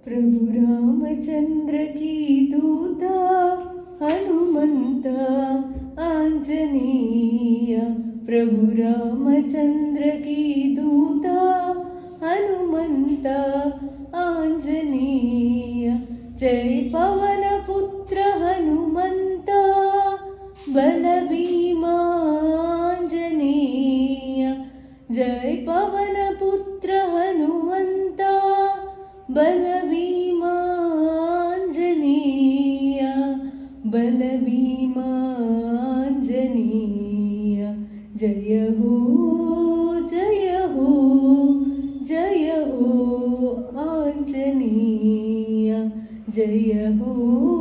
प्रभु रामचंद्र की दूता हनुमंत आंजनेय। प्रभु रामचंद्र की दूता हनुमंत आंजनेय। जय पवन पुत्र हनुमंत बल भीमांजनेय। जय पवन पुत्र हनुमंत बल भीमांजनेय। बल भीमांजनेय। जय हो जय हो जय हो आंजनेय। जय हो